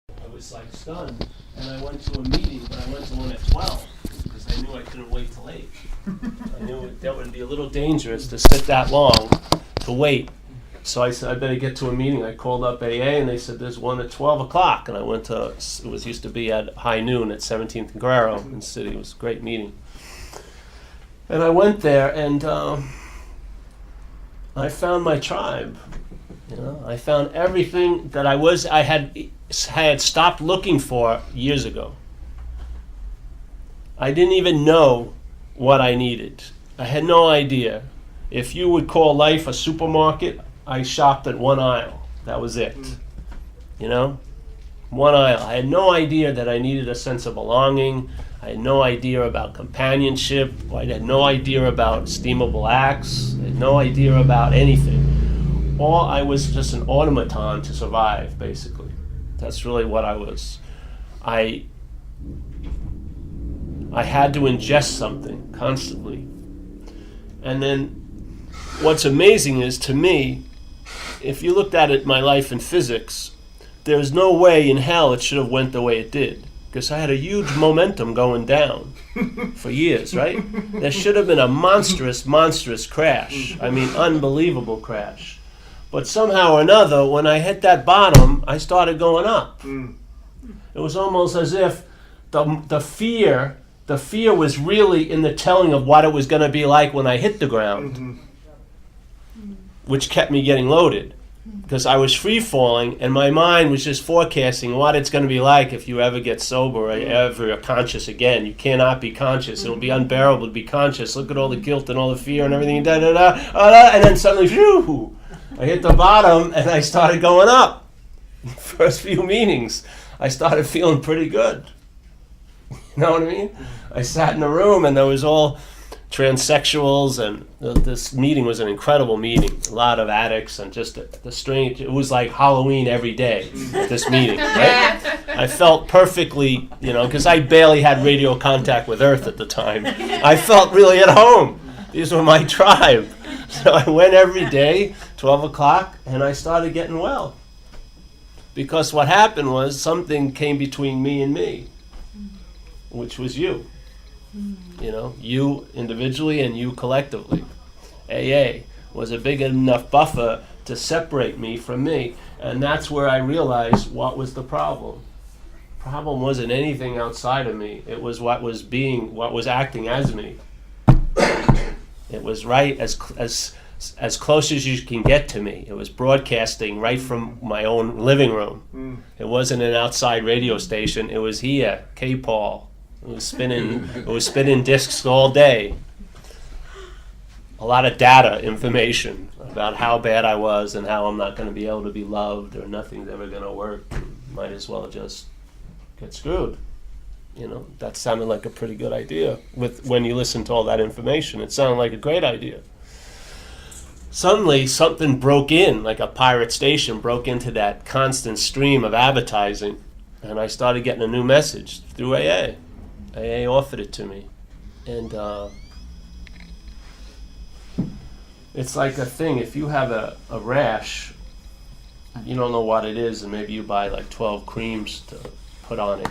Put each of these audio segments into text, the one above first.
I was like stunned, and I went to a meeting, but I went to one at 12 because I knew I couldn't wait till 8. I knew that would be a little dangerous to sit that long to wait. So I said, I better get to a meeting. I called up AA, and they said, there's one at 12 o'clock. And I went to, used to be at high noon at 17th and Guerrero in the city. It was a great meeting. And I went there, and I found my tribe. I found everything that I had stopped looking for years ago. I didn't even know what I needed. I had no idea. If you would call life a supermarket, I shopped at one aisle. That was it. One aisle. I had no idea that I needed a sense of belonging. I had no idea about companionship. I had no idea about esteemable acts. I had no idea about anything. I was just an automaton to survive, basically. That's really what I was. I had to ingest something constantly. And then what's amazing is, to me, if you looked at it, my life in physics, there's no way in hell it should have went the way it did. Because I had a huge momentum going down for years, right? There should have been a monstrous crash. I mean, unbelievable crash. But somehow or another, when I hit that bottom, I started going up. It was almost as if the fear was really in the telling of what it was going to be like when I hit the ground, which kept me getting loaded. Because I was free-falling, and my mind was just forecasting what it's going to be like if you ever get sober or ever are conscious again. You cannot be conscious. It'll be unbearable to be conscious. Look at all the guilt and all the fear and everything, and then suddenly, phew, I hit the bottom, and I started going up. First few meetings, I started feeling pretty good. You know what I mean? I sat in a room, and there was all transsexuals, and this meeting was an incredible meeting. A lot of addicts, and just the strange. It was like Halloween every day at this meeting. Right? I felt perfectly, because I barely had radio contact with Earth at the time. I felt really at home. These were my tribe. So I went every day, 12 o'clock, and I started getting well. Because what happened was something came between me and me, which was you. You individually and you collectively. AA was a big enough buffer to separate me from me, and that's where I realized what was the problem. The problem wasn't anything outside of me. It was what was acting as me. It was right as close as you can get to me. It was broadcasting right from my own living room. It wasn't an outside radio station. It was here, K-Paul. It was spinning discs all day. A lot of data, information about how bad I was and how I'm not going to be able to be loved, or nothing's ever going to work. Might as well just get screwed. That sounded like a pretty good idea. When you listen to all that information, it sounded like a great idea. Suddenly, something broke in, like a pirate station broke into that constant stream of advertising, and I started getting a new message through AA. AA offered it to me, and it's like a thing. If you have a rash, you don't know what it is, and maybe you buy like 12 creams to put on it.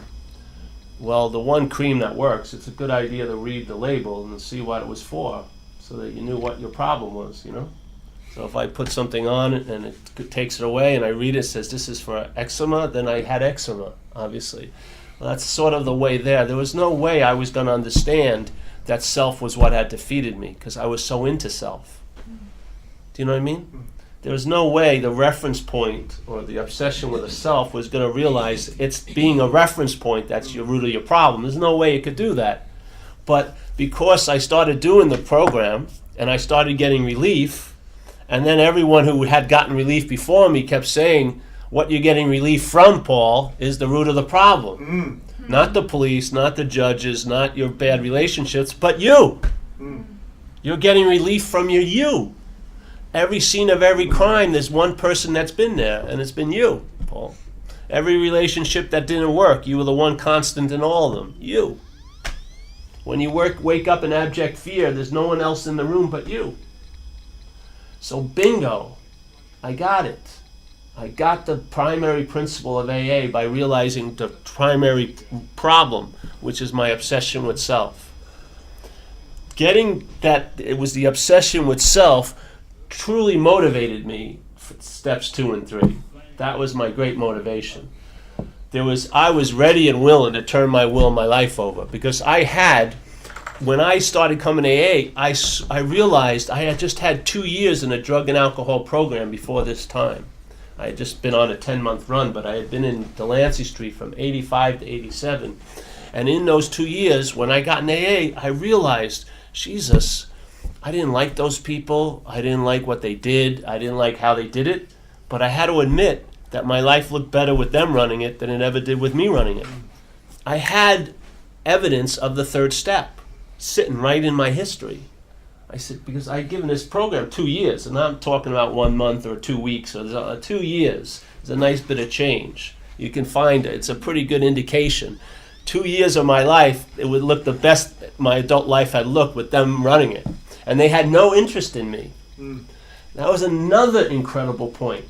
Well, the one cream that works, it's a good idea to read the label and see what it was for, so that you knew what your problem was, So if I put something on it and it takes it away, and I read it says this is for eczema, then I had eczema, obviously. Well, that's sort of the way there. There was no way I was going to understand that self was what had defeated me, because I was so into self. Do you know what I mean? There was no way the reference point or the obsession with a self was going to realize it's being a reference point that's your root of your problem. There's no way it could do that. But because I started doing the program and I started getting relief, and then everyone who had gotten relief before me kept saying, what you're getting relief from, Paul, is the root of the problem. Not the police, not the judges, not your bad relationships, but you. You're getting relief from your you. Every scene of every crime, there's one person that's been there, and it's been you, Paul. Every relationship that didn't work, you were the one constant in all of them. You. When you wake up in abject fear, there's no one else in the room but you. So bingo, I got it. I got the primary principle of AA by realizing the primary problem, which is my obsession with self. Getting that it was the obsession with self truly motivated me for steps 2 and 3. That was my great motivation. I was ready and willing to turn my will and my life over, because when I started coming to AA, I realized I had just had 2 years in a drug and alcohol program before this time. I had just been on a 10-month run, but I had been in Delancey Street from 85 to 87. And in those 2 years, when I got in AA, I realized, Jesus, I didn't like those people. I didn't like what they did. I didn't like how they did it. But I had to admit that my life looked better with them running it than it ever did with me running it. I had evidence of the third step sitting right in my history. I said, because I had given this program 2 years, and I'm talking about 1 month or 2 weeks, or 2 years. It's a nice bit of change. You can find it. It's a pretty good indication. 2 years of my life, it would look the best my adult life had looked with them running it. And they had no interest in me. That was another incredible point.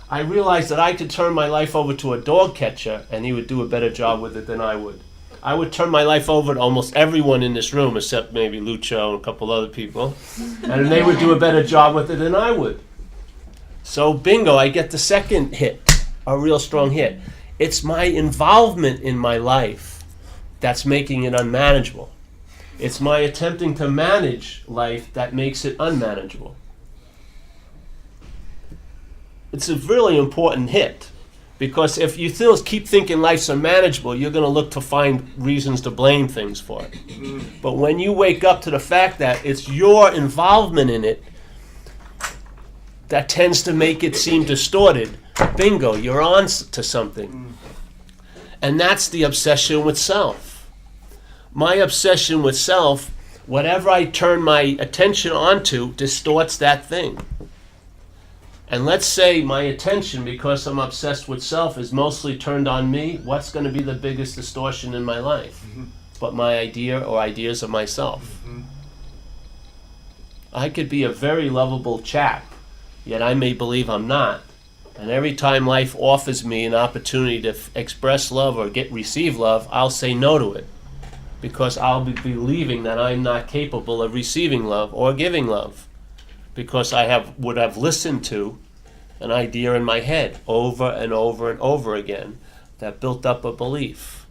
I realized that I could turn my life over to a dog catcher, and he would do a better job with it than I would. I would turn my life over to almost everyone in this room, except maybe Lucho and a couple other people, and they would do a better job with it than I would. So bingo, I get the second hit, a real strong hit. It's my involvement in my life that's making it unmanageable. It's my attempting to manage life that makes it unmanageable. It's a really important hit. Because if you still keep thinking life's unmanageable, you're going to look to find reasons to blame things for it. But when you wake up to the fact that it's your involvement in it that tends to make it seem distorted, bingo, you're on to something. And that's the obsession with self. My obsession with self, whatever I turn my attention onto, distorts that thing. And let's say my attention, because I'm obsessed with self, is mostly turned on me. What's going to be the biggest distortion in my life? But my idea or ideas of myself. I could be a very lovable chap, yet I may believe I'm not. And every time life offers me an opportunity to express love or receive love, I'll say no to it. Because I'll be believing that I'm not capable of receiving love or giving love. Because I would have listened to an idea in my head over and over and over again that built up a belief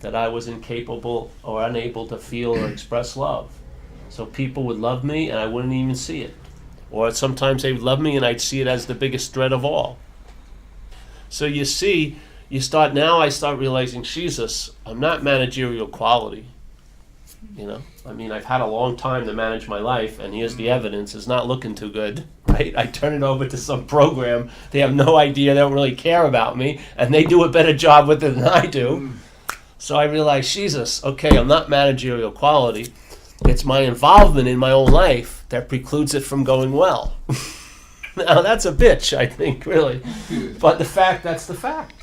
that I was incapable or unable to feel or express love. So people would love me and I wouldn't even see it. Or sometimes they would love me and I'd see it as the biggest threat of all. So you see, I start realizing, Jesus, I'm not managerial quality. I've had a long time to manage my life, and here's the evidence. It's not looking too good, right? I turn it over to some program. They have no idea. They don't really care about me, and they do a better job with it than I do. So I realize, Jesus, okay, I'm not managerial quality. It's my involvement in my own life that precludes it from going well. Now, that's a bitch, I think, really. But that's the fact.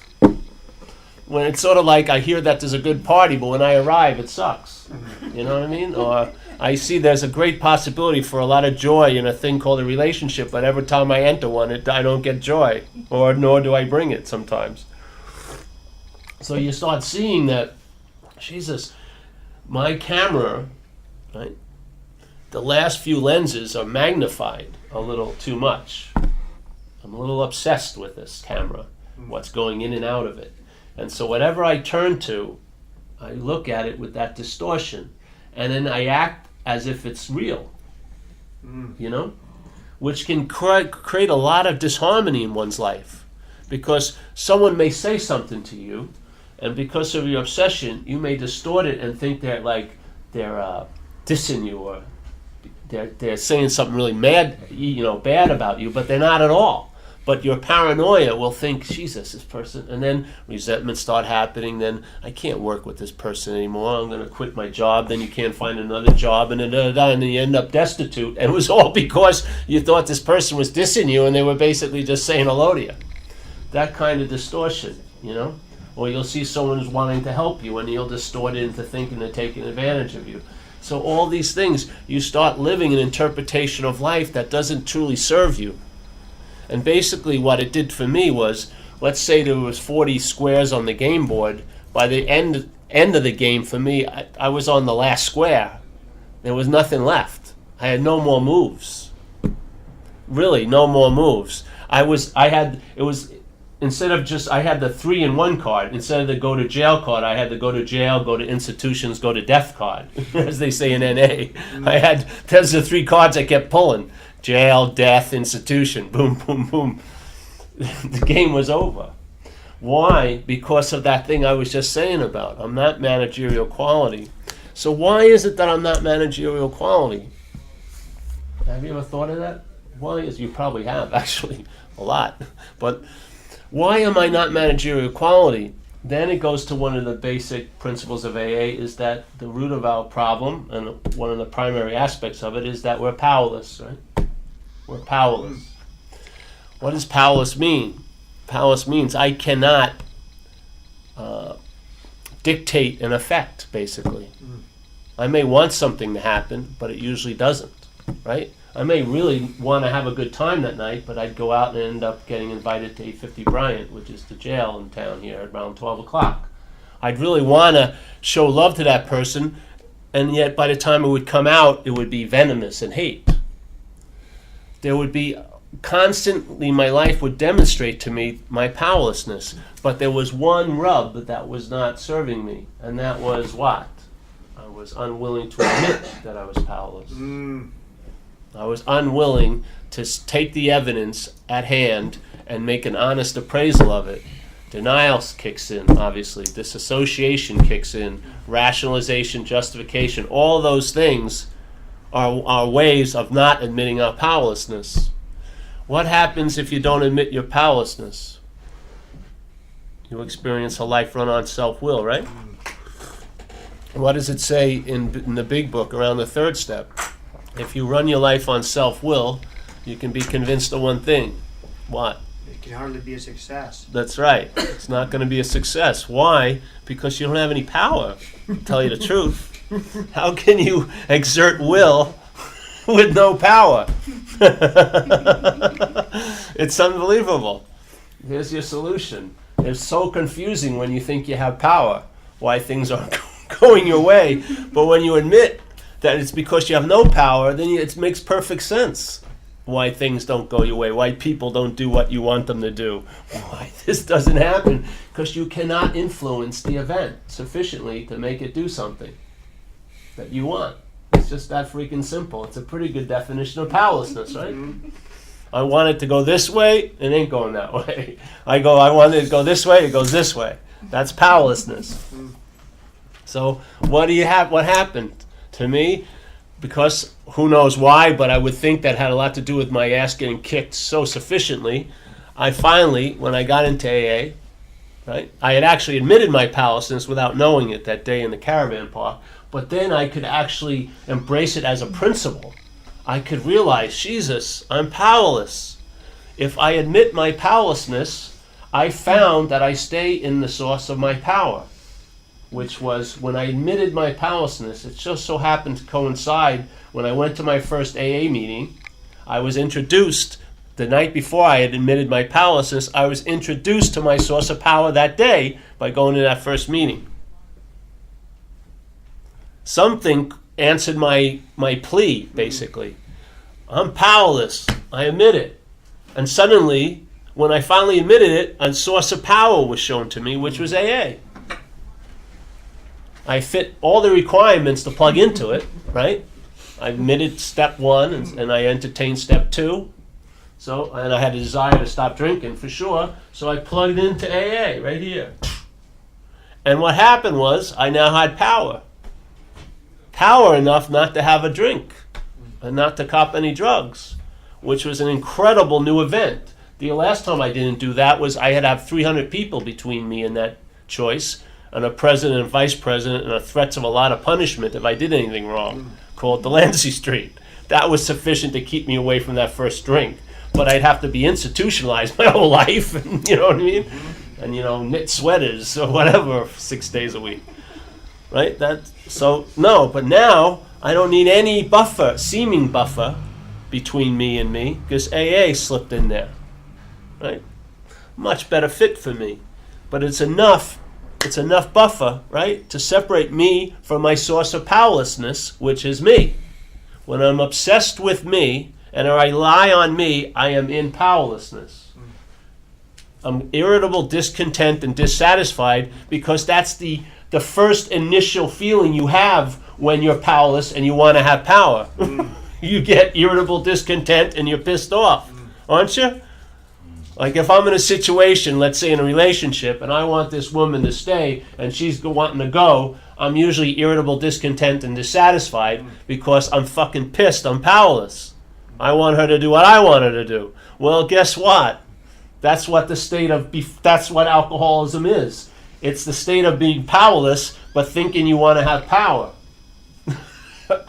When it's sort of like I hear that there's a good party, but when I arrive, it sucks. You know what I mean? Or I see there's a great possibility for a lot of joy in a thing called a relationship, but every time I enter one, I don't get joy, nor do I bring it sometimes. So you start seeing that, Jesus, my camera, right? The last few lenses are magnified a little too much. I'm a little obsessed with this camera, what's going in and out of it. And so whatever I turn to, I look at it with that distortion. And then I act as if it's real, which can create a lot of disharmony in one's life. Because someone may say something to you, and because of your obsession, you may distort it and think they're dissing you, or they're saying something really bad about you, but they're not at all. But your paranoia will think, Jesus, this person, and then resentment start happening. Then I can't work with this person anymore. I'm going to quit my job. Then you can't find another job, and then you end up destitute. And it was all because you thought this person was dissing you, and they were basically just saying hello to you. That kind of distortion, Or you'll see someone who's wanting to help you, and you'll distort it into thinking they're taking advantage of you. So all these things, you start living an interpretation of life that doesn't truly serve you. And basically what it did for me was, let's say there was 40 squares on the game board. By the end of the game for me, I was on the last square. There was nothing left. I had no more moves. Really, no more moves. Instead of just, I had the 3-in-1 card. Instead of the go to jail card, I had the go to jail, go to institutions, go to death card, as they say in NA. Those are the 3 cards I kept pulling. Jail, death, institution. Boom, boom, boom. The game was over. Why? Because of that thing I was just saying about. I'm not managerial quality. So why is it that I'm not managerial quality? Have you ever thought of that? Why is, you probably have, actually, a lot. But why am I not managerial quality? Then it goes to one of the basic principles of AA, is that the root of our problem, and one of the primary aspects of it, is that we're powerless, right? We're powerless. What does powerless mean? Powerless means I cannot dictate an effect, basically. I may want something to happen, but it usually doesn't, right? I may really want to have a good time that night, but I'd go out and end up getting invited to 850 Bryant, which is the jail in town here, at around 12 o'clock. I'd really want to show love to that person, and yet by the time it would come out, it would be venomous and hate. There would be constantly, my life would demonstrate to me my powerlessness, but there was one rub that was not serving me, and that was what? I was unwilling to admit that I was powerless. I was unwilling to take the evidence at hand and make an honest appraisal of it. Denial kicks in, obviously. Disassociation kicks in. Rationalization, justification. All those things are ways of not admitting our powerlessness. What happens if you don't admit your powerlessness? You experience a life run on self-will, right? What does it say in the big book around the 3rd step? If you run your life on self-will, you can be convinced of one thing. What? It can hardly be a success. That's right. It's not going to be a success. Why? Because you don't have any power, to tell you the truth. How can you exert will with no power? It's unbelievable. Here's your solution. It's so confusing when you think you have power, why things aren't going your way. But when you admit that it's because you have no power, then it makes perfect sense why things don't go your way, why people don't do what you want them to do, why this doesn't happen, because you cannot influence the event sufficiently to make it do something that you want. It's just that freaking simple. It's a pretty good definition of powerlessness, right? I want it to go this way, it ain't going that way. I want it to go this way, it goes this way. That's powerlessness. So what happened? To me, because who knows why, but I would think that had a lot to do with my ass getting kicked so sufficiently, I finally, when I got into AA, right, I had actually admitted my powerlessness without knowing it that day in the caravan park, but then I could actually embrace it as a principle. I could realize, Jesus, I'm powerless. If I admit my powerlessness, I found that I stay in the source of my power, which was when I admitted my powerlessness. It just so happened to coincide when I went to my first AA meeting. I was introduced, the night before I had admitted my powerlessness, I was introduced to my source of power that day by going to that first meeting. Something answered my plea, basically. I'm powerless. I admit it. And suddenly, when I finally admitted it, a source of power was shown to me, which was AA. I fit all the requirements to plug into it, right? I admitted step 1 and I entertained step 2. And I had a desire to stop drinking for sure. So I plugged into AA right here. And what happened was I now had power. Power enough not to have a drink and not to cop any drugs, which was an incredible new event. The last time I didn't do that was I had to have 300 people between me and that choice, and a president and vice president, and the threats of a lot of punishment if I did anything wrong. Call it Delancey Street. That was sufficient to keep me away from that first drink. But I'd have to be institutionalized my whole life, and you know what I mean? And knit sweaters or whatever 6 days a week. Right? But now I don't need any seeming buffer between me and me, because AA slipped in there. right? Much better fit for me. But it's enough buffer, right, to separate me from my source of powerlessness, which is me. When I'm obsessed with me and I rely on me, I am in powerlessness. I'm irritable, discontent, and dissatisfied because that's the first initial feeling you have when you're powerless and you want to have power. You get irritable, discontent, and you're pissed off, aren't you? Like if I'm in a situation, let's say in a relationship, and I want this woman to stay and she's wanting to go, I'm usually irritable, discontent, and dissatisfied because I'm fucking pissed, I'm powerless. I want her to do what I want her to do. Well, guess what? That's what that's what alcoholism is. It's the state of being powerless, but thinking you want to have power.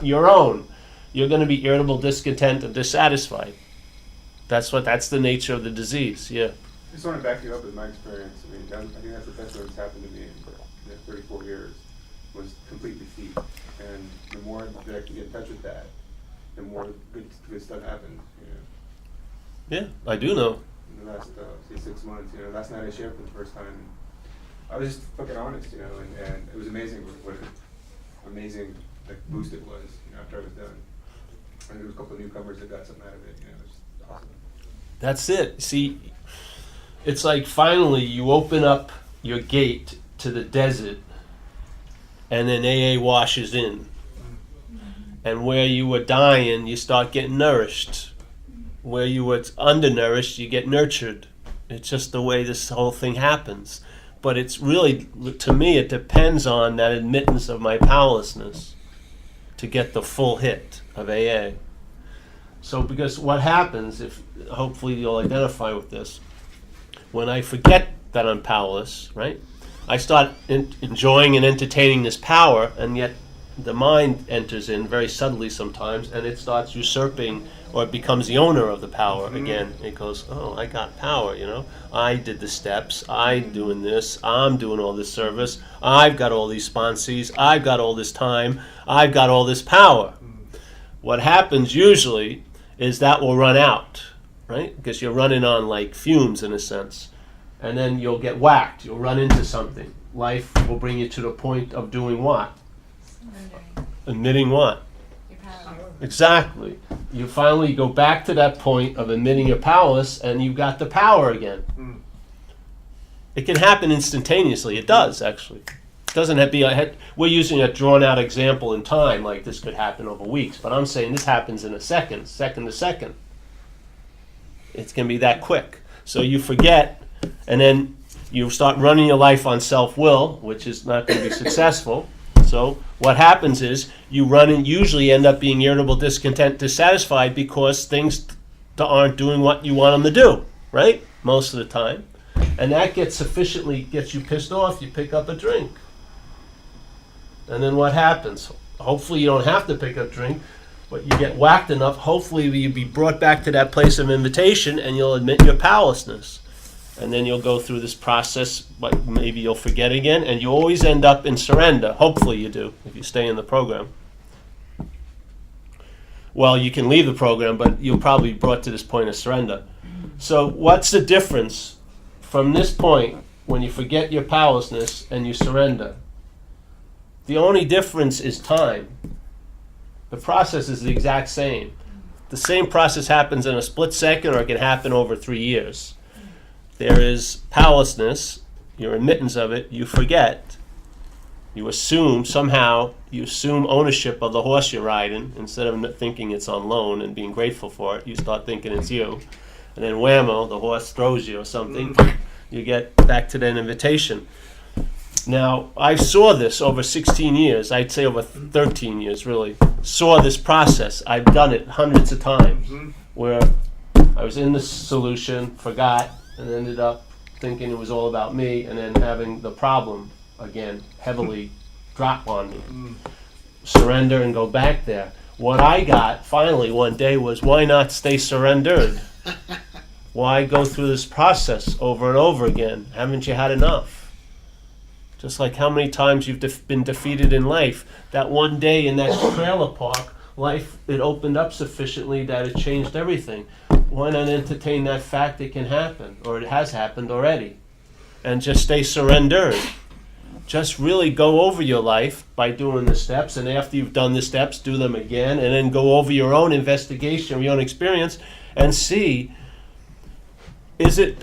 Your own. You're going to be irritable, discontent, and dissatisfied. That's the nature of the disease, yeah. I just want to back you up with my experience. I mean, I think that's the best thing that's happened to me in 34 years, was complete defeat. And the more that I can get in touch with that, the more good stuff happens, you know. Yeah, I do know. In the last, say 6 months, you know, last night I shared for the first time. And I was just fucking honest, you know, and it was amazing what an amazing boost it was, you know, after I was done. And there was a couple of newcomers that got something out of it, you know, it was awesome. That's it. See, it's like finally you open up your gate to the desert and then AA washes in. And where you were dying, you start getting nourished. Where you were undernourished, you get nurtured. It's just the way this whole thing happens. But it's really, to me, it depends on that admittance of my powerlessness to get the full hit of AA. So because what happens, if hopefully you'll identify with this, when I forget that I'm powerless, right, I start enjoying and entertaining this power, and yet the mind enters in very subtly sometimes, and it starts usurping, or it becomes the owner of the power again. It goes, oh, I got power, you know. I did the steps. I'm doing this. I'm doing all this service. I've got all these sponsees. I've got all this time. I've got all this power. What happens usually is that will run out, right? Because you're running on like fumes in a sense. And then you'll get whacked. You'll run into something. Life will bring you to the point of doing what? Admitting what? Your power. Exactly. You finally go back to that point of admitting you're powerless, and you've got the power again. It can happen instantaneously. It does, actually. It doesn't have to be we're using a drawn-out example in time, like this could happen over weeks, but I'm saying this happens in a second to second. It's going to be that quick. So you forget, and then you start running your life on self-will, which is not going to be successful. So what happens is you run and usually end up being irritable, discontent, dissatisfied because things aren't doing what you want them to do, right? Most of the time. And that gets you pissed off, you pick up a drink. And then what happens? Hopefully you don't have to pick up a drink, but you get whacked enough, hopefully you'll be brought back to that place of invitation and you'll admit your powerlessness. And then you'll go through this process, but maybe you'll forget again, and you always end up in surrender. Hopefully you do, if you stay in the program. Well, you can leave the program, but you'll probably be brought to this point of surrender. So what's the difference from this point when you forget your powerlessness and you surrender? The only difference is time. The process is the exact same. The same process happens in a split second, or it can happen over 3 years. There is powerlessness, your admittance of it, you forget. You assume ownership of the horse you're riding. Instead of thinking it's on loan and being grateful for it, you start thinking it's you. And then whammo, the horse throws you or something. You get back to that invitation. Now, I saw this over 16 years, I'd say over 13 years really, saw this process. I've done it hundreds of times where I was in the solution, forgot, and ended up thinking it was all about me, and then having the problem again heavily drop on me. Surrender and go back there. What I got finally one day was, why not stay surrendered? Why go through this process over and over again? Haven't you had enough? Just like how many times you've been defeated in life. That one day in that trailer park, life, it opened up sufficiently that it changed everything. why not entertain that fact it can happen, or it has happened already, and just stay surrendered. Just really go over your life by doing the steps, and after you've done the steps, do them again, and then go over your own investigation, your own experience, and see,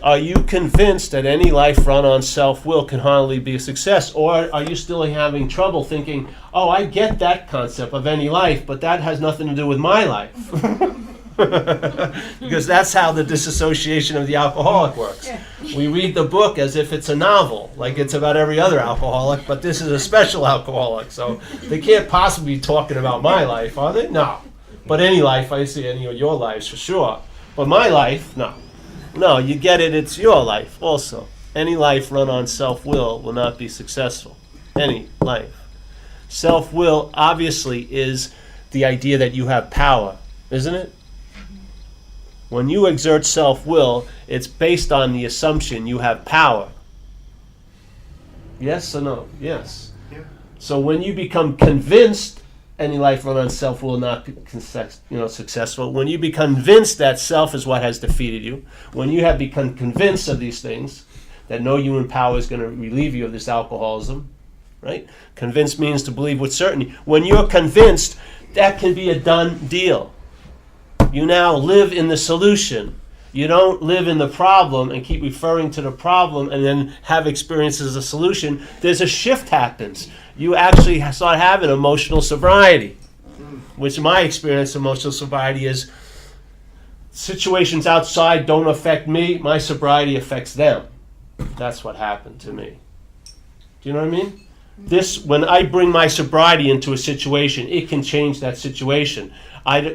are you convinced that any life run on self-will can hardly be a success? Or are you still having trouble thinking, oh, I get that concept of any life, but that has nothing to do with my life? Because that's how the disassociation of the alcoholic works. We read the book as if it's a novel, like it's about every other alcoholic, but this is a special alcoholic, so they can't possibly be talking about my life, are they? No. But any life, I see any of your lives for sure. But my life, no. No, you get it, it's your life also. Any life run on self-will will not be successful. Any life. Self-will obviously is the idea that you have power, isn't it? When you exert self-will, it's based on the assumption you have power. Yes or no? Yes. Yeah. So when you become convinced any life run on self will not be successful, when you become convinced that self is what has defeated you, when you have become convinced of these things, that no human power is going to relieve you of this alcoholism, right? Convinced means to believe with certainty. When you're convinced, that can be a done deal. You now live in the solution. You don't live in the problem and keep referring to the problem and then have experience as a solution. There's a shift happens. You actually start having emotional sobriety, which in my experience, emotional sobriety is situations outside don't affect me, my sobriety affects them. That's what happened to me. Do you know what I mean? When I bring my sobriety into a situation, it can change that situation.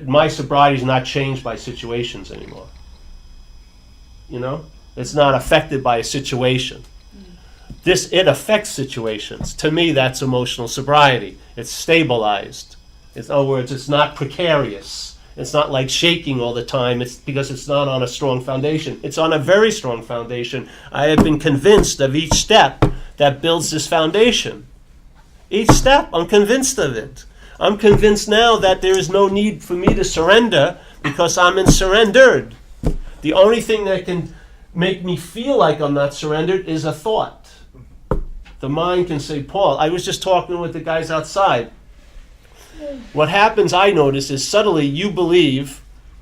My sobriety is not changed by situations anymore. You know? It's not affected by a situation. It affects situations. To me, that's emotional sobriety. It's stabilized. In other words, it's not precarious. It's not like shaking all the time. It's because it's not on a strong foundation. It's on a very strong foundation. I have been convinced of each step that builds this foundation. Each step, I'm convinced of it. I'm convinced now that there is no need for me to surrender because I'm surrendered. The only thing that can make me feel like I'm not surrendered is a thought. The mind can say, Paul, I was just talking with the guys outside. What happens, I notice, is subtly you believe,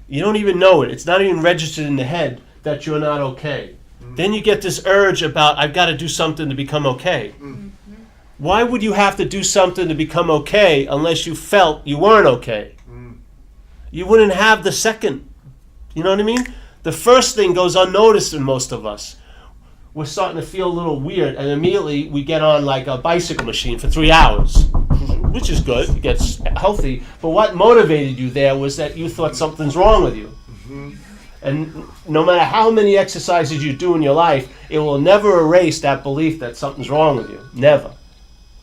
you don't even know it, it's not even registered in the head that you're not okay. Then you get this urge about, I've got to do something to become okay. Why would you have to do something to become okay unless you felt you weren't okay? You wouldn't have the second. You know what I mean? The first thing goes unnoticed in most of us. We're starting to feel a little weird, and immediately we get on like a bicycle machine for 3 hours, which is good, it gets healthy. But what motivated you there was that you thought something's wrong with you. And no matter how many exercises you do in your life, it will never erase that belief that something's wrong with you. Never.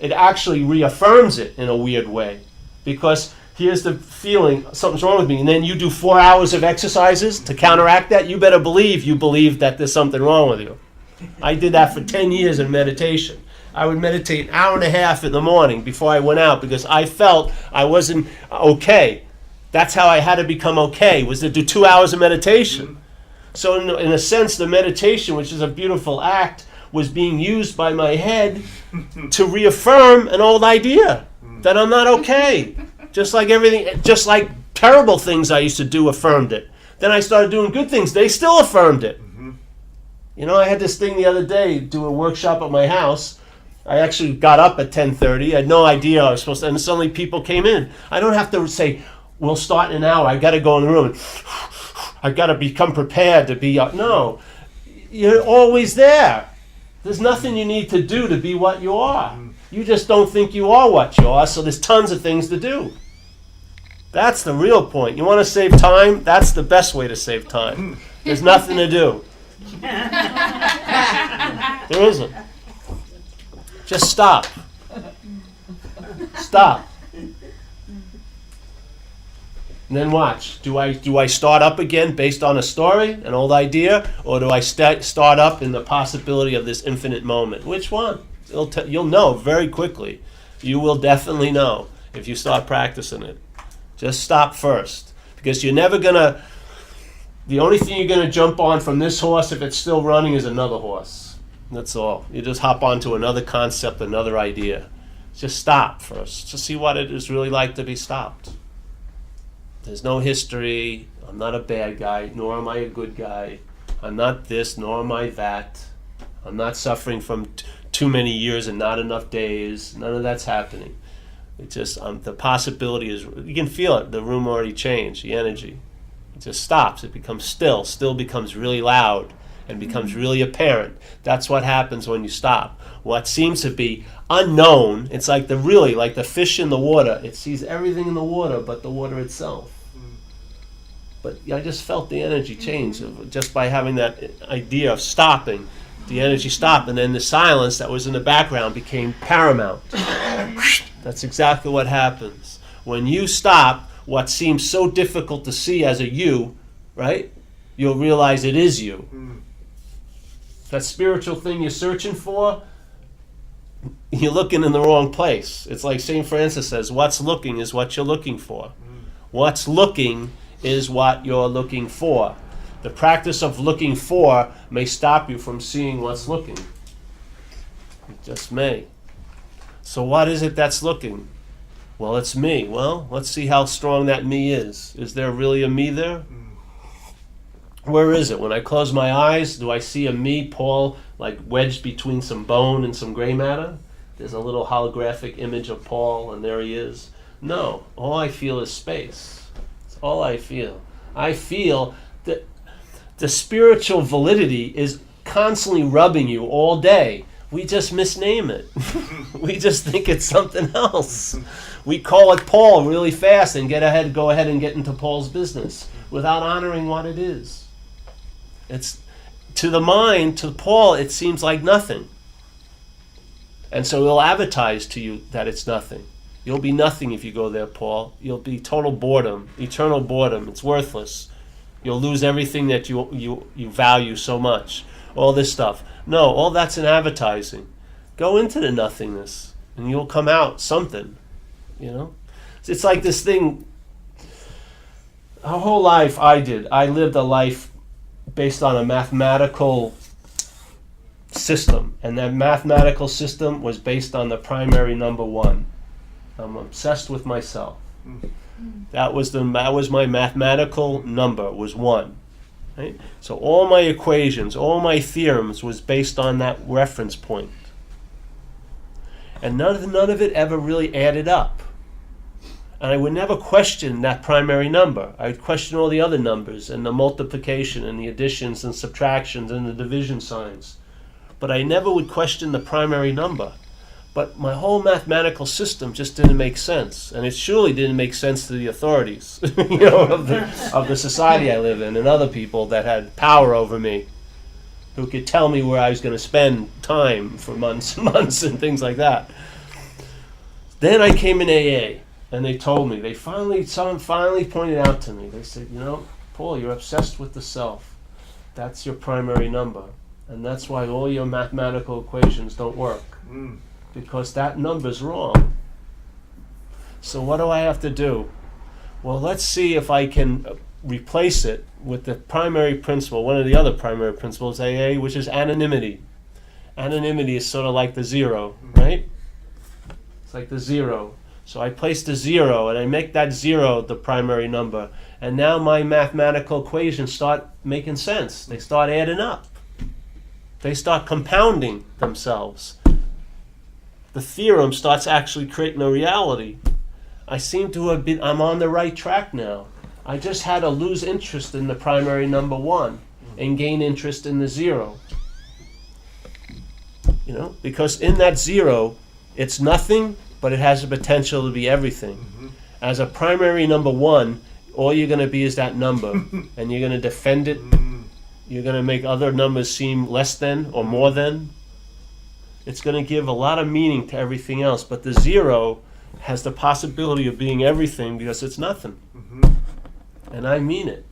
It actually reaffirms it in a weird way. Because here's the feeling, something's wrong with me, and then you do 4 hours of exercises to counteract that, you better believe you believe that there's something wrong with you. I did that for 10 years in meditation. I would meditate an hour and a half in the morning before I went out because I felt I wasn't okay. That's how I had to become okay, was to do 2 hours of meditation. So in a sense, the meditation, which is a beautiful act, was being used by my head to reaffirm an old idea that I'm not okay. Just like everything, just like terrible things I used to do affirmed it. Then I started doing good things. They still affirmed it. You know, I had this thing the other day, do a workshop at my house. I actually got up at 10:30. I had no idea I was supposed to, and suddenly people came in. I don't have to say, we'll start in an hour. I got to go in the room. I got to become prepared to be, no. You're always there. There's nothing you need to do to be what you are. You just don't think you are what you are, so there's tons of things to do. That's the real point. You want to save time? That's the best way to save time. There's nothing to do. There isn't. Just stop. Stop. And then watch. Do I start up again based on a story, an old idea, or do I start up in the possibility of this infinite moment? Which one? You'll know very quickly. You will definitely know if you start practicing it. Just stop first, because you're never gonna The only thing you're going to jump on from this horse, if it's still running, is another horse. That's all. You just hop onto another concept, another idea. Just stop first to see what it is really like to be stopped. There's no history. I'm not a bad guy, nor am I a good guy. I'm not this, nor am I that. I'm not suffering from too many years and not enough days. None of that's happening. It just the possibility is, you can feel it. The room already changed. The energy, it just stops. It becomes still. Still becomes really loud and becomes really apparent. That's what happens when you stop. What seems to be unknown, it's like like the fish in the water. It sees everything in the water but the water itself. But I just felt the energy change just by having that idea of stopping. The energy stopped, and then the silence that was in the background became paramount. That's exactly what happens. When you stop what seems so difficult to see as a you, right? You'll realize it is you. That spiritual thing you're searching for, you're looking in the wrong place. It's like St. Francis says, what's looking is what you're looking for. What's looking is what you're looking for. The practice of looking for may stop you from seeing what's looking. It just may. So what is it that's looking? Well, it's me. Well, let's see how strong that me is. Is there really a me there? Where is it? When I close my eyes, do I see a me, Paul, like wedged between some bone and some gray matter? There's a little holographic image of Paul, and there he is. No, all I feel is space. That's all I feel. I feel that the spiritual validity is constantly rubbing you all day. We just misname it. We just think it's something else. We call it Paul really fast and go ahead and get into Paul's business without honoring what it is. It's to the mind, to Paul, it seems like nothing. And so he'll advertise to you that it's nothing. You'll be nothing if you go there, Paul. You'll be total boredom, eternal boredom. It's worthless. You'll lose everything that you value so much. All this stuff. No, all that's in advertising. Go into the nothingness, and you'll come out something. You know, it's like this thing. Our whole life, I lived a life based on a mathematical system, and that mathematical system was based on the primary number 1. I'm obsessed with myself. That was my mathematical number, was 1. Right? So all my equations, all my theorems was based on that reference point. And none of it ever really added up. And I would never question that primary number. I would question all the other numbers and the multiplication and the additions and subtractions and the division signs. But I never would question the primary number. But my whole mathematical system just didn't make sense, and it surely didn't make sense to the authorities, of the society I live in, and other people that had power over me, who could tell me where I was going to spend time for months and months and things like that. Then I came in AA, and they told me, someone finally pointed out to me. They said, Paul, you're obsessed with the self. That's your primary number, and that's why all your mathematical equations don't work. Because that number's wrong. So what do I have to do? Well, let's see if I can replace it with the primary principle, one of the other primary principles, AA, which is anonymity. Anonymity is sort of like the 0, right? It's like the 0. So I place the 0, and I make that 0 the primary number. And now my mathematical equations start making sense. They start adding up. They start compounding themselves. The theorem starts actually creating a reality. I seem to have I'm on the right track now. I just had to lose interest in the primary number 1 and gain interest in the 0. Because in that 0, it's nothing, but it has the potential to be everything. As a primary number 1, all you're going to be is that number, and you're going to defend it. You're going to make other numbers seem less than or more than. It's going to give a lot of meaning to everything else, but the 0 has the possibility of being everything because it's nothing. And I mean it.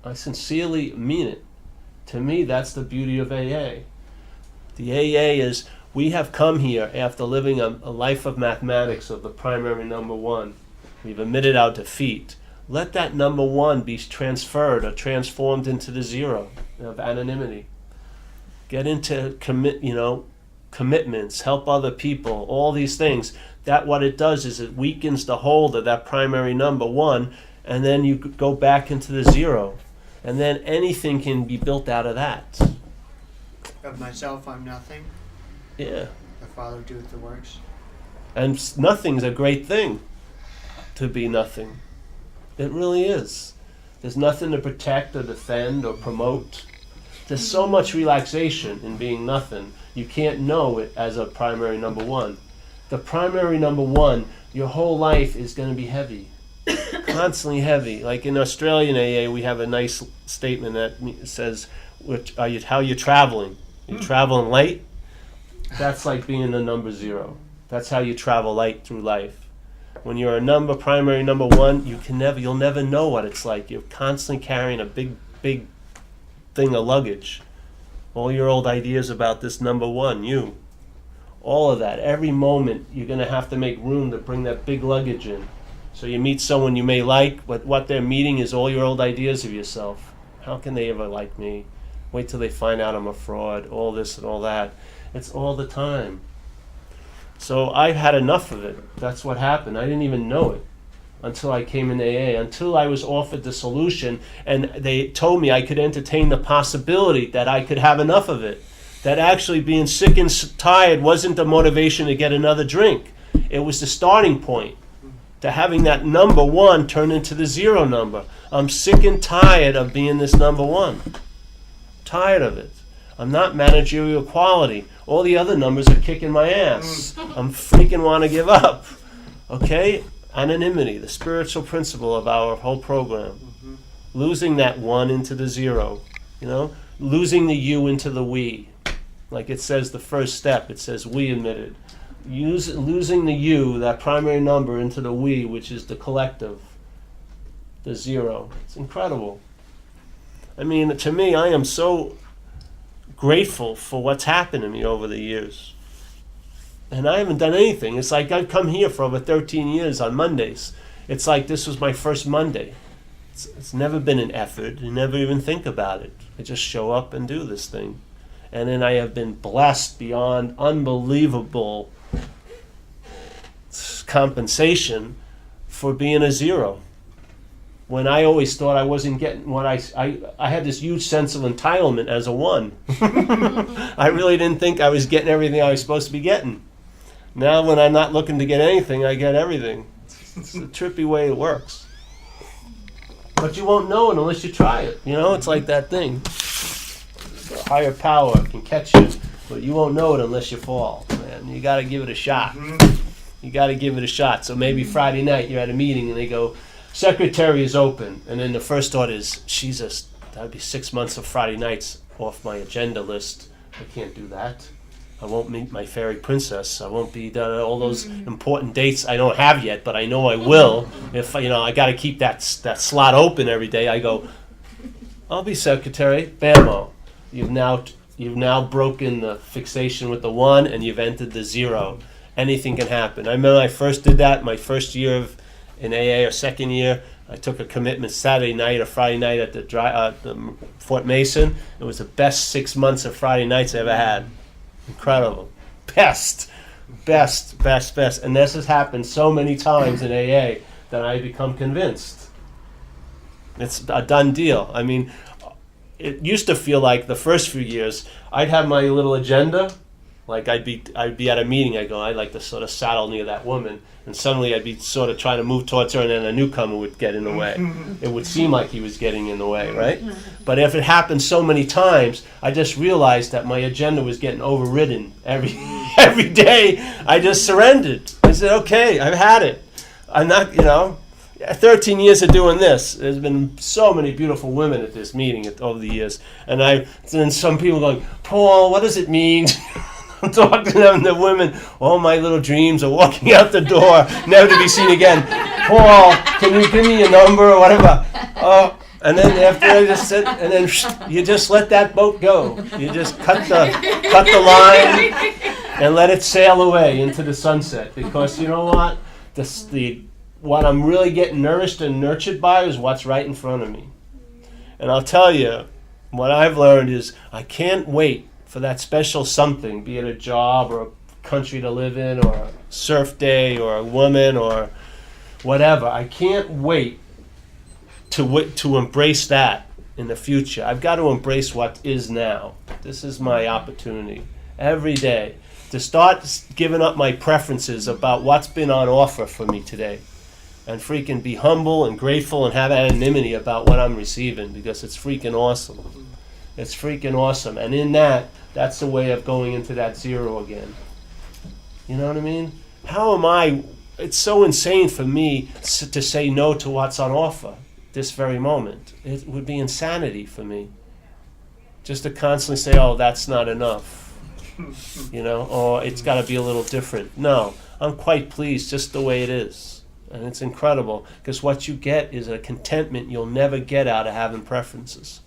I sincerely mean it. To me, that's the beauty of AA. The AA is, we have come here after living a life of mathematics of the primary number 1. We've admitted our defeat. Let that number one be transferred or transformed into the zero of anonymity. Get into commitments, help other people, all these things. That what it does is it weakens the hold of that primary number one, and then you go back into the zero. And then anything can be built out of that. Of myself, I'm nothing. Yeah. The Father doeth the works. And nothing's a great thing, to be nothing. It really is. There's nothing to protect or defend or promote. There's so much relaxation in being nothing. You can't know it as a primary number one. The primary number one, your whole life is going to be heavy. Constantly heavy. Like in Australian AA, we have a nice statement that says, how you're traveling. You're traveling light. That's like being the number zero. That's how you travel light through life. When you're a primary number one, you'll never know what it's like. You're constantly carrying a big thing of luggage. All your old ideas about this number one, you. All of that. Every moment, you're going to have to make room to bring that big luggage in. So you meet someone you may like, but what they're meeting is all your old ideas of yourself. How can they ever like me? Wait till they find out I'm a fraud, all this and all that. It's all the time. So I had enough of it. That's what happened. I didn't even know it until I came in AA, until I was offered the solution, and they told me I could entertain the possibility that I could have enough of it. That actually being sick and tired wasn't the motivation to get another drink. It was the starting point to having that number one turn into the zero number. I'm sick and tired of being this number one. Tired of it. I'm not managerial quality. All the other numbers are kicking my ass. I'm freaking want to give up. Okay? Anonymity, the spiritual principle of our whole program. Losing that one into the zero. Losing the you into the we. Like it says the first step, it says we admitted. Losing the you, that primary number, into the we, which is the collective, the zero. It's incredible. I mean, to me, I am so grateful for what's happened to me over the years. And I haven't done anything. It's like I've come here for over 13 years on Mondays. It's like this was my first Monday. It's never been an effort. You never even think about it. I just show up and do this thing. And then I have been blessed beyond unbelievable compensation for being a zero. When I always thought I wasn't getting what I had this huge sense of entitlement as a one. I really didn't think I was getting everything I was supposed to be getting. Now when I'm not looking to get anything, I get everything. It's a trippy way it works. But you won't know it unless you try it. It's like that thing. A higher power can catch you, but you won't know it unless you fall. Man, you got to give it a shot. You got to give it a shot. So maybe Friday night you're at a meeting and they go, secretary is open. And then the first thought is, Jesus, that would be 6 months of Friday nights off my agenda list. I can't do that. I won't meet my fairy princess. I won't be all those important dates I don't have yet, but I know I will. If I got to keep that slot open every day. I go, I'll be secretary. Bammo. You've now broken the fixation with the one, and you've entered the zero. Anything can happen. I remember I first did that my first year in AA or second year. I took a commitment Saturday night or Friday night at the Fort Mason. It was the best 6 months of Friday nights I ever had. Incredible. Best. And this has happened so many times in AA that I become convinced. It's a done deal. I mean, it used to feel like the first few years, I'd have my little agenda. Like I'd be at a meeting, I'd like to sort of saddle near that woman, and suddenly I'd be sort of trying to move towards her, and then a newcomer would get in the way. It would seem like he was getting in the way, right? But if it happened so many times, I just realized that my agenda was getting overridden every day. I just surrendered. I said, okay, I've had it. I'm not, 13 years of doing this. There's been so many beautiful women at this meeting over the years, and then some people going, Paul, what does it mean? I'm talking to them, the women, all my little dreams are walking out the door, never to be seen again. Paul, can you give me your number or whatever? Oh, and then after I just said, and then you just let that boat go. You just cut the line and let it sail away into the sunset. Because you know what? The what I'm really getting nourished and nurtured by is what's right in front of me. And I'll tell you, what I've learned is I can't wait for that special something, be it a job or a country to live in or a surf day or a woman or whatever. I can't wait to embrace that in the future. I've got to embrace what is now. This is my opportunity every day to start giving up my preferences about what's been on offer for me today and freaking be humble and grateful and have anonymity about what I'm receiving, because it's freaking awesome. It's freaking awesome. And in that, that's the way of going into that zero again. You know what I mean? How am I? It's so insane for me to say no to what's on offer this very moment. It would be insanity for me. Just to constantly say, oh, that's not enough. You know, or it's got to be a little different. No, I'm quite pleased just the way it is. And it's incredible, because what you get is a contentment you'll never get out of having preferences.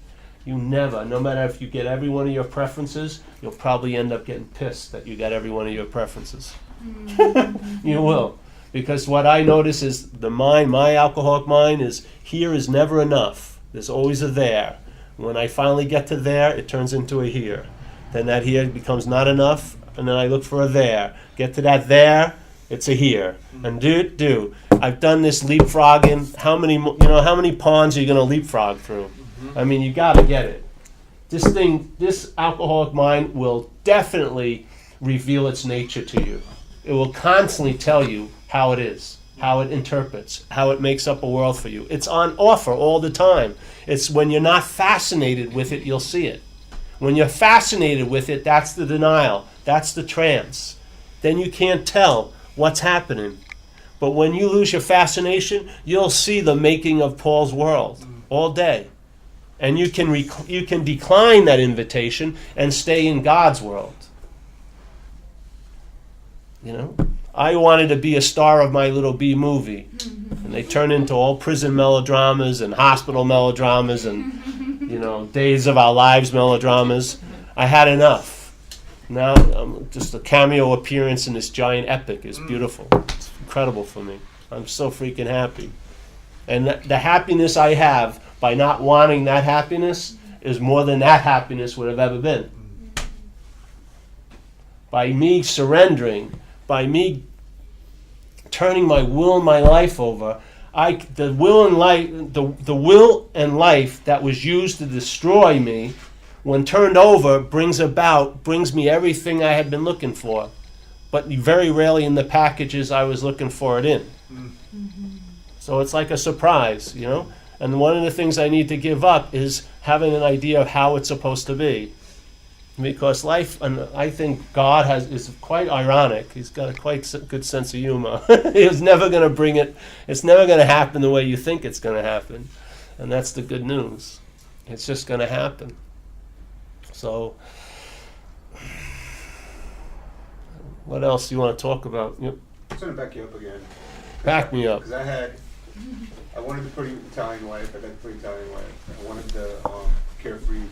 You never, no matter if you get every one of your preferences, you'll probably end up getting pissed that you got every one of your preferences. You will. Because what I notice is the mind, my alcoholic mind, is here is never enough. There's always a there. When I finally get to there, it turns into a here. Then that here becomes not enough, and then I look for a there. Get to that there, it's a here. And I've done this leapfrogging. How many ponds are you going to leapfrog through? I mean, you got to get it. This alcoholic mind will definitely reveal its nature to you. It will constantly tell you how it is, how it interprets, how it makes up a world for you. It's on offer all the time. It's when you're not fascinated with it, you'll see it. When you're fascinated with it, that's the denial. That's the trance. Then you can't tell what's happening. But when you lose your fascination, you'll see the making of Paul's world all day. And you can decline that invitation and stay in God's world. You know? I wanted to be a star of my little B movie. And they turn into all prison melodramas and hospital melodramas and, Days of Our Lives melodramas. I had enough. Now, just a cameo appearance in this giant epic is beautiful. It's incredible for me. I'm so freaking happy. And the happiness I have by not wanting that happiness is more than that happiness would have ever been. By me surrendering, by me turning my will and my life over, the will and life that was used to destroy me, when turned over, brings me everything I had been looking for, but very rarely in the packages I was looking for it in. Mm-hmm. So it's like a surprise, And one of the things I need to give up is having an idea of how it's supposed to be. Because life, and I think God is quite ironic. He's got a quite good sense of humor. He's never going to bring it. It's never going to happen the way you think it's going to happen. And that's the good news. It's just going to happen. So, what else do you want to talk about? Yep. I'm going to back you up again. Back me up. Because I wanted the pretty Italian wife. I got the pretty Italian wife. I wanted the carefree,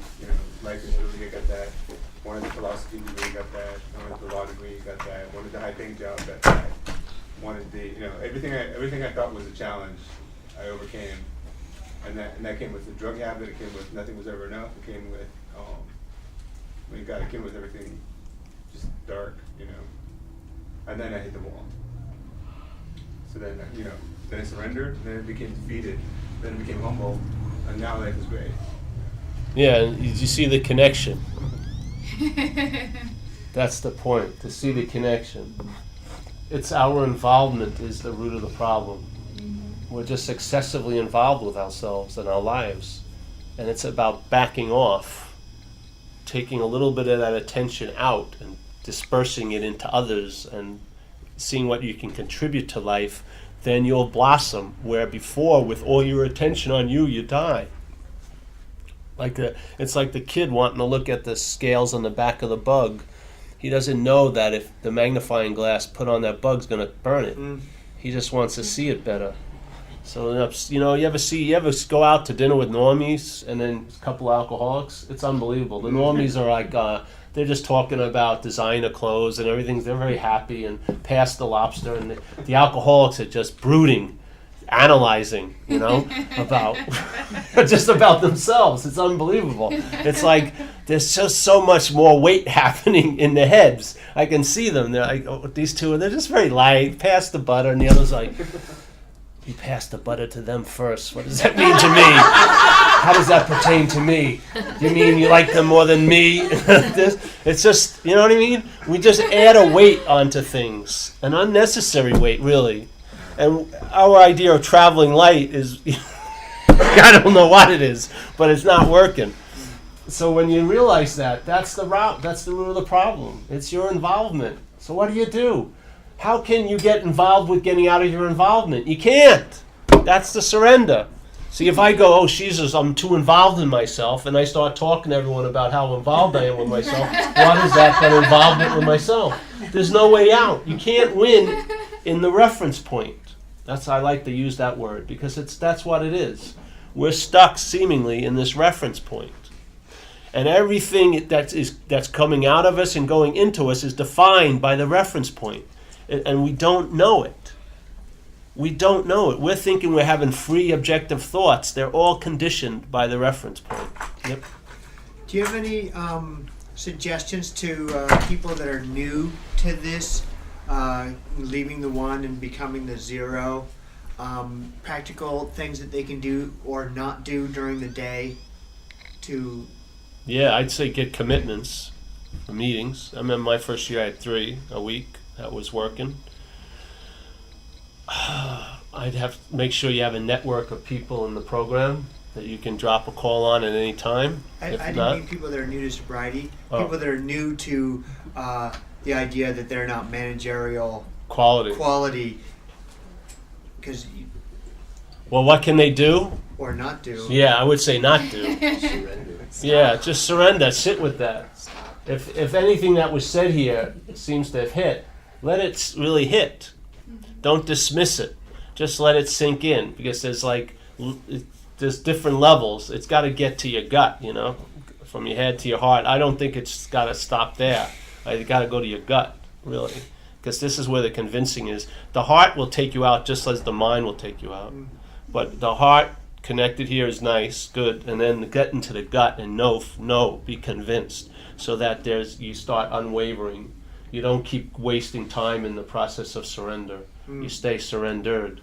life in Italy. I got that. I wanted the philosophy degree. Got that. I wanted the law degree. Got that. I wanted the high-paying job. Got that. I wanted the, everything I thought was a challenge, I overcame. And that came with the drug habit. It came with nothing was ever enough. It came with it came with everything just dark, And then I hit the wall. So then, then I surrendered, then it became defeated, then it became humble, and now life is great. Yeah, and you see the connection. That's the point, to see the connection. It's our involvement is the root of the problem. We're just excessively involved with ourselves and our lives. And it's about backing off, taking a little bit of that attention out and dispersing it into others and seeing what you can contribute to life. Then you'll blossom, where before, with all your attention on you, you die. It's like the kid wanting to look at the scales on the back of the bug. He doesn't know that if the magnifying glass put on that bug's going to burn it. He just wants to see it better. So, you ever go out to dinner with normies and then a couple alcoholics? It's unbelievable. The normies are like, they're just talking about designer clothes and everything. They're very happy and past the lobster. And the alcoholics are just brooding analyzing, about just about themselves. It's unbelievable. It's like there's just so much more weight happening in their heads. I can see them. They're like, oh, these two, they're just very light. Pass the butter, and the other's like, you pass the butter to them first. What does that mean to me? How does that pertain to me? You mean you like them more than me? It's just, you know what I mean? We just add a weight onto things, an unnecessary weight, really. And our idea of traveling light is, I don't know what it is, but it's not working. So when you realize that, that's the root of the problem. It's your involvement. So what do? How can you get involved with getting out of your involvement? You can't. That's the surrender. See, if I go, Jesus, I'm too involved in myself, and I start talking to everyone about how involved I am with myself, what is that but involvement with myself? There's no way out. You can't win in the reference point. I like to use that word, because that's what it is. We're stuck, seemingly, in this reference point. And everything that's coming out of us and going into us is defined by the reference point. And we don't know it. We don't know it. We're thinking we're having free, objective thoughts. They're all conditioned by the reference point. Yep. Do you have any suggestions to people that are new to this, leaving the one and becoming the zero? Practical things that they can do or not do during the day to... Yeah, I'd say get commitments for meetings. I remember my first year I had 3 a week. That was working. I'd have to make sure you have a network of people in the program that you can drop a call on at any time. I didn't mean people that are new to sobriety. People that are new to the idea that they're not managerial quality. Because well, what can they do? Or not do. Yeah, I would say not do. Yeah, just surrender. Sit with that. If anything that was said here seems to have hit, let it really hit. Don't dismiss it. Just let it sink in, because there's different levels. It's got to get to your gut, from your head to your heart. I don't think it's got to stop there. It's got to go to your gut, really, because this is where the convincing is. The heart will take you out just as the mind will take you out. But the heart connected here is nice, good, and then get into the gut and know, be convinced, so that you start unwavering. You don't keep wasting time in the process of surrender. You stay surrendered,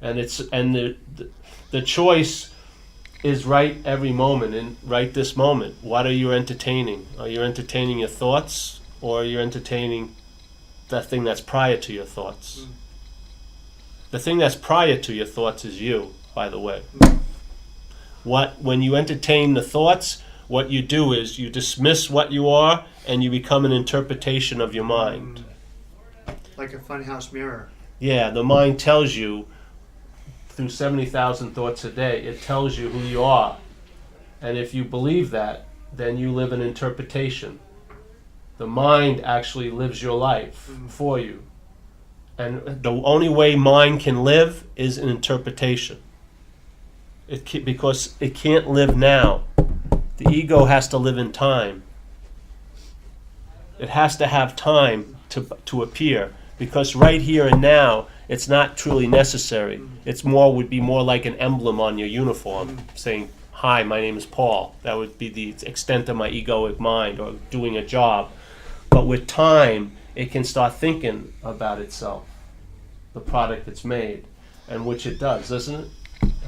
and the choice is right every moment, and right this moment. What are you entertaining? Are you entertaining your thoughts, or are you entertaining the thing that's prior to your thoughts? The thing that's prior to your thoughts is you, by the way. When you entertain the thoughts, what you do is you dismiss what you are, and you become an interpretation of your mind. Like a funhouse mirror. Yeah, the mind tells you, through 70,000 thoughts a day, it tells you who you are. And if you believe that, then you live an interpretation. The mind actually lives your life for you. And the only way mind can live is an interpretation. Because it can't live now. The ego has to live in time. It has to have time to appear, because right here and now, it's not truly necessary. Would be more like an emblem on your uniform, saying, "Hi, my name is Paul." That would be the extent of my egoic mind, or doing a job. But with time, it can start thinking about itself, the product it's made, and which it does, doesn't it?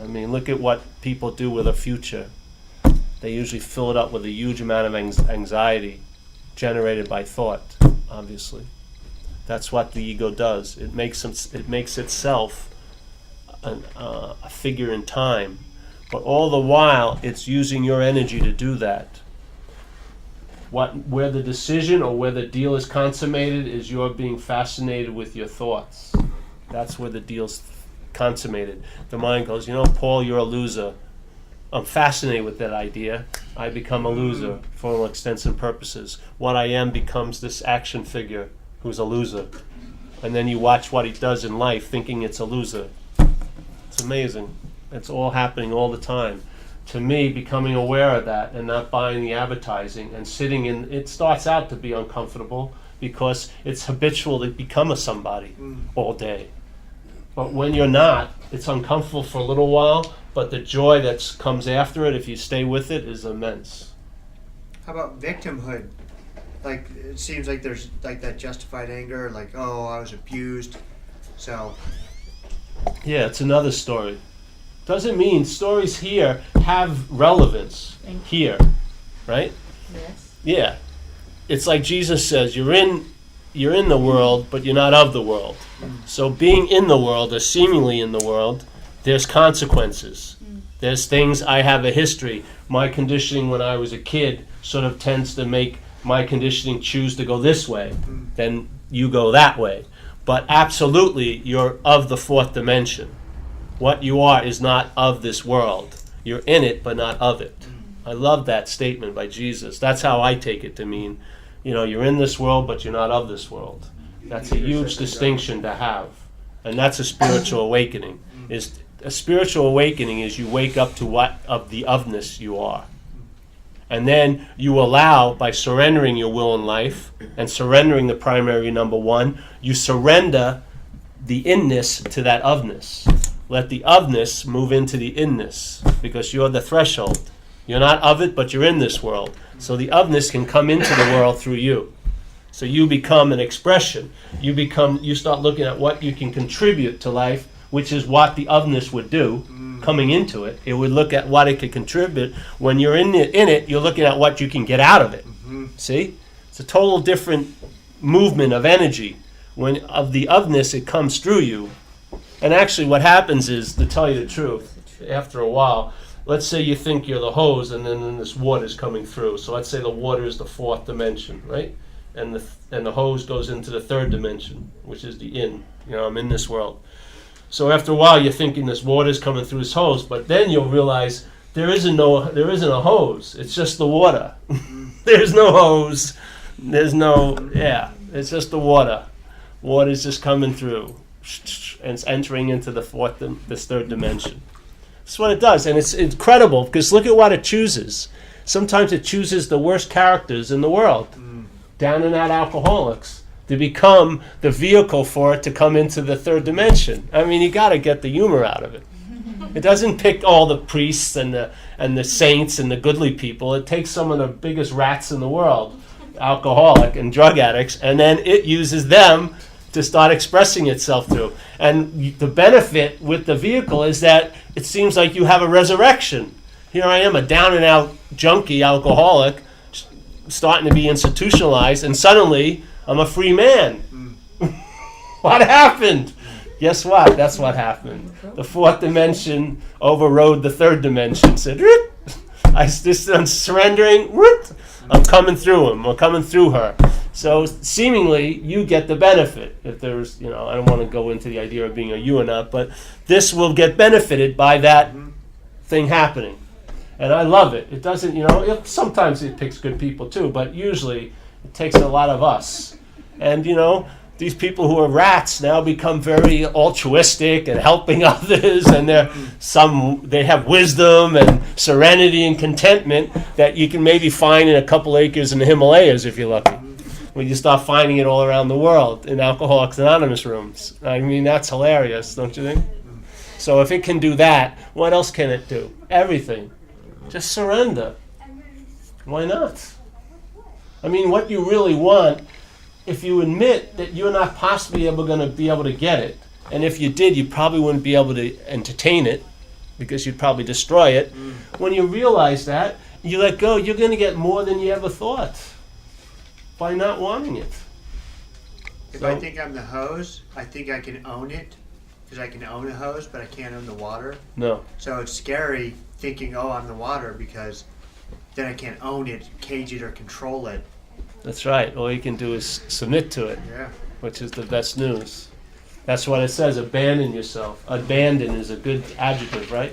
I mean, look at what people do with a future. They usually fill it up with a huge amount of anxiety generated by thought, obviously. That's what the ego does. It makes itself a figure in time. But all the while, it's using your energy to do that. Where the decision or where the deal is consummated is you're being fascinated with your thoughts. That's where the deal's consummated. The mind goes, Paul, you're a loser. I'm fascinated with that idea. I become a loser for all extents and purposes. What I am becomes this action figure who's a loser. And then you watch what he does in life thinking it's a loser. It's amazing. It's all happening all the time. To me, becoming aware of that and not buying the advertising and sitting in, it starts out to be uncomfortable because it's habitual to become a somebody all day. But when you're not, it's uncomfortable for a little while, but the joy that comes after it, if you stay with it, is immense. How about victimhood? Like, it seems like there's like that justified anger, like, oh, I was abused. So, Yeah, it's another story. Doesn't mean stories here have relevance here, right? Yes. Yeah. It's like Jesus says, you're in the world, but you're not of the world. So being in the world, or seemingly in the world, there's consequences. There's things, I have a history. My conditioning when I was a kid sort of tends to make my conditioning choose to go this way. Then you go that way. But absolutely, you're of the fourth dimension. What you are is not of this world. You're in it, but not of it. I love that statement by Jesus. That's how I take it to mean, you're in this world, but you're not of this world. That's a huge distinction to have. And that's a spiritual awakening. A spiritual awakening is you wake up to what of the ofness you are. And then you allow, by surrendering your will and life, and surrendering the primary number one, you surrender the inness to that ofness. Let the ofness move into the inness, because you're the threshold. You're not of it, but you're in this world. So the ofness can come into the world through you. So you become an expression. You start looking at what you can contribute to life, which is what the ofness would do. Coming into it, it would look at what it could contribute. When you're in it, you're looking at what you can get out of it. See? It's a total different movement of energy. When of the ofness, it comes through you. And actually what happens is, to tell you the truth, after a while, let's say you think you're the hose and then this water is coming through. So let's say the water is the fourth dimension, right? And the hose goes into the third dimension, which is the in. I'm in this world. So after a while, you're thinking this water's coming through this hose, but then you'll realize there isn't a hose. It's just the water. There's no hose. It's just the water. Water's just coming through, and it's entering into this third dimension. That's what it does, and it's incredible because look at what it chooses. Sometimes it chooses the worst characters in the world, down and out alcoholics, to become the vehicle for it to come into the third dimension. I mean, you got to get the humor out of it. It doesn't pick all the priests and the saints and the goodly people. It takes some of the biggest rats in the world, alcoholic and drug addicts, and then it uses them to start expressing itself through. And the benefit with the vehicle is that it seems like you have a resurrection. Here I am, a down and out junkie alcoholic, starting to be institutionalized, and suddenly I'm a free man. What happened? Guess what? That's what happened. The fourth dimension overrode the third dimension. Said, I'm surrendering. I'm coming through him. I'm coming through her. So seemingly, you get the benefit. If there's, I don't want to go into the idea of being a you or not, but this will get benefited by that thing happening. And I love it. It doesn't, sometimes it picks good people too, but usually it takes a lot of us. And, these people who are rats now become very altruistic and helping others, and they have wisdom and serenity and contentment that you can maybe find in a couple acres in the Himalayas if you're lucky. When you start finding it all around the world in Alcoholics Anonymous rooms. I mean, that's hilarious, don't you think? So if it can do that, what else can it do? Everything. Just surrender. Why not? I mean, what you really want, if you admit that you're not possibly going to be able to get it, and if you did, you probably wouldn't be able to entertain it because you'd probably destroy it. When you realize that, you let go, you're going to get more than you ever thought by not wanting it. If I think I'm the hose, I think I can own it because I can own a hose, but I can't own the water. No. So it's scary thinking, oh, I'm the water, because then I can't own it, cage it, or control it. That's right. All you can do is submit to it, which is the best news. That's what it says, abandon yourself. Abandon is a good adjective, right?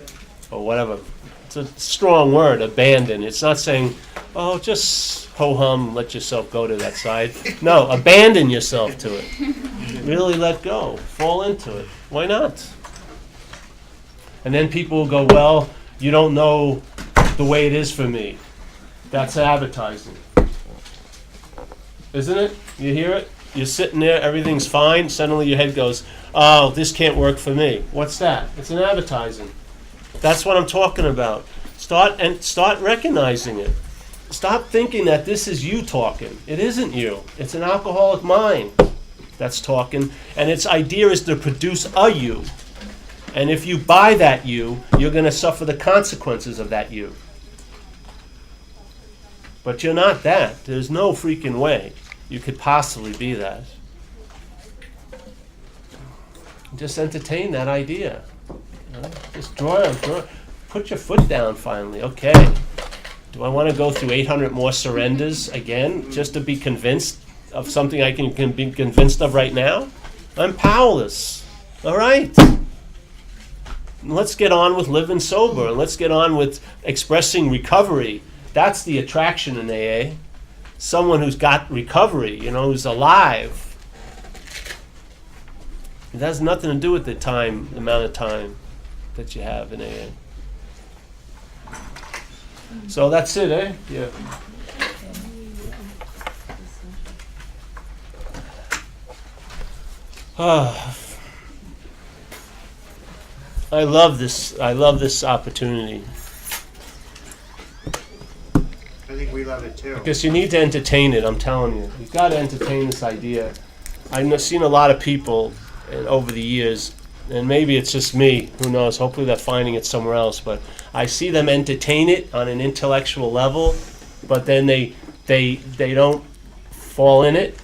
Or whatever. It's a strong word, abandon. It's not saying, oh, just ho-hum, let yourself go to that side. No, abandon yourself to it. Really let go. Fall into it. Why not? And then people will go, well, you don't know the way it is for me. That's advertising. Isn't it? You hear it? you're sitting there, everything's fine, suddenly your head goes, oh, this can't work for me. What's that? It's an advertising. That's what I'm talking about. Start recognizing it. Stop thinking that this is you talking. It isn't you. It's an alcoholic mind that's talking, and its idea is to produce a you. And if you buy that you, you're going to suffer the consequences of that you. But you're not that. There's no freaking way you could possibly be that. Just entertain that idea. You know? Just draw. Put your foot down finally. Okay. Do I want to go through 800 more surrenders again just to be convinced of something I can be convinced of right now? I'm powerless. All right. Let's get on with living sober. Let's get on with expressing recovery. That's the attraction in AA. Someone who's got recovery, who's alive. It has nothing to do with the amount of time that you have in AA. So that's it, eh? Yeah. I love this opportunity. I think we love it too. Because you need to entertain it, I'm telling you. You've got to entertain this idea. I've seen a lot of people over the years, and maybe it's just me, who knows, hopefully they're finding it somewhere else, but I see them entertain it on an intellectual level, but then they don't fall in it,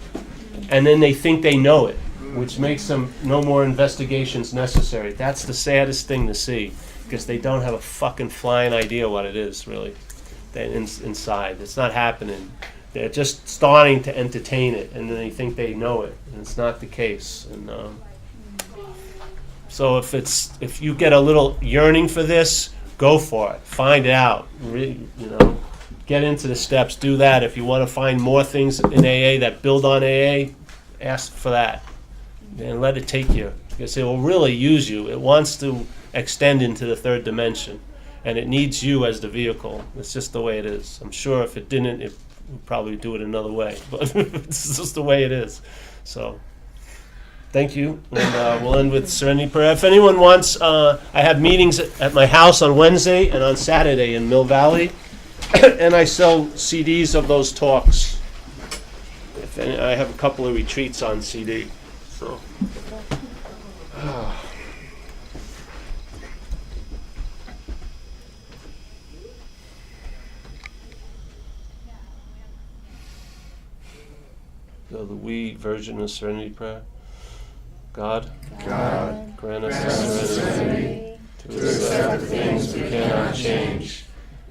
and then they think they know it, which makes them no more investigations necessary. That's the saddest thing to see, because they don't have a fucking flying idea what it is, really, inside. It's not happening. They're just starting to entertain it, and then they think they know it, and it's not the case. And so if you get a little yearning for this, go for it. Find it out. Get into the steps. Do that. If you want to find more things in AA that build on AA, ask for that, and let it take you, because it will really use you. It wants to extend into the third dimension, and it needs you as the vehicle. It's just the way it is. I'm sure if it didn't, it would probably do it another way, but it's just the way it is. So thank you, and we'll end with Serenity Prayer. If anyone wants, I have meetings at my house on Wednesday and on Saturday in Mill Valley, and I sell CDs of those talks. I have a couple of retreats on CD. So. So the we version of Serenity Prayer. God, grant us serenity to accept the things we cannot change,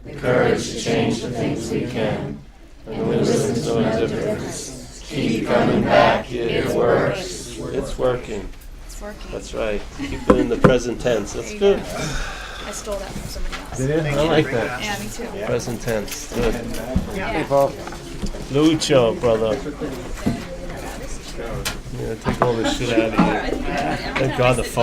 the courage to change the things we can, and the wisdom to know the difference. Keep coming back, it works. It's working. It's working. That's right. Keep it in the present tense. That's good. I stole that from somebody else. Did you? I like that. Yeah, me too. Present tense. Good. Yeah. Lucho, brother. Yeah, take all this shit out of here. Thank God the phone.